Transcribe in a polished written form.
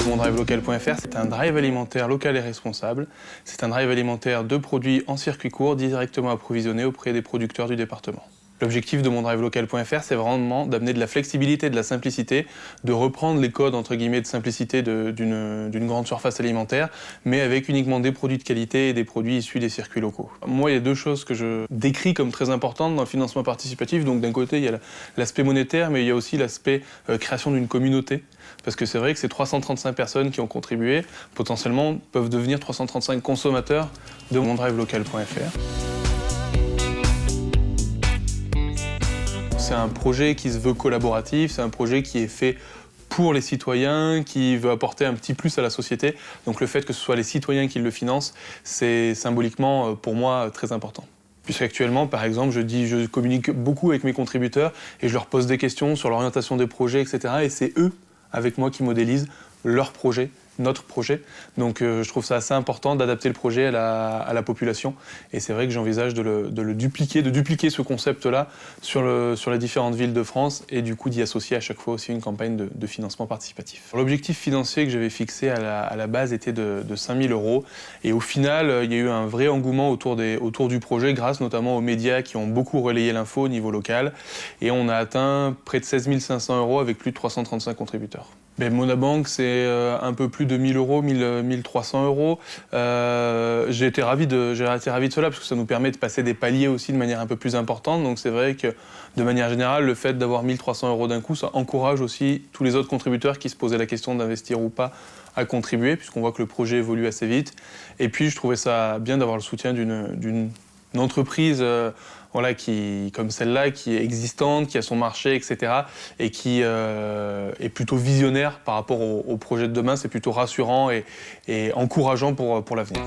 MonDriveLocal.fr, c'est un drive alimentaire local et responsable. C'est un drive alimentaire de produits en circuit court directement approvisionnés auprès des producteurs du département. L'objectif de MonDriveLocal.fr, c'est vraiment d'amener de la flexibilité, de la simplicité, de reprendre les codes entre guillemets de simplicité d'une grande surface alimentaire, mais avec uniquement des produits de qualité et des produits issus des circuits locaux. Moi, il y a deux choses que je décris comme très importantes dans le financement participatif. Donc d'un côté, il y a l'aspect monétaire, mais il y a aussi l'aspect création d'une communauté. Parce que c'est vrai que ces 335 personnes qui ont contribué, potentiellement, peuvent devenir 335 consommateurs de MonDriveLocal.fr. C'est un projet qui se veut collaboratif, c'est un projet qui est fait pour les citoyens, qui veut apporter un petit plus à la société. Donc le fait que ce soit les citoyens qui le financent, c'est symboliquement pour moi très important. Puisqu'actuellement, par exemple, je communique beaucoup avec mes contributeurs et je leur pose des questions sur l'orientation des projets, etc. Et c'est eux, avec moi, qui modélisent leur projet, notre projet. Donc je trouve ça assez important d'adapter le projet à la population. Et c'est vrai que j'envisage de dupliquer ce concept-là sur les différentes villes de France et du coup d'y associer à chaque fois aussi une campagne de financement participatif. L'objectif financier que j'avais fixé à la base était de 5 000 €. Et au final, il y a eu un vrai engouement autour du projet grâce notamment aux médias qui ont beaucoup relayé l'info au niveau local. Et on a atteint près de 16 500 € avec plus de 335 contributeurs. Monabank, c'est un peu plus de 1 000 €, 1 300 €. J'ai été ravi de cela parce que ça nous permet de passer des paliers aussi de manière un peu plus importante. Donc c'est vrai que de manière générale, le fait d'avoir 1 300 € d'un coup, ça encourage aussi tous les autres contributeurs qui se posaient la question d'investir ou pas à contribuer, puisqu'on voit que le projet évolue assez vite. Et puis je trouvais ça bien d'avoir le soutien d'une entreprise voilà, comme celle-là, qui est existante, qui a son marché, etc. et qui est plutôt visionnaire par rapport au projet de demain. C'est plutôt rassurant et encourageant pour l'avenir.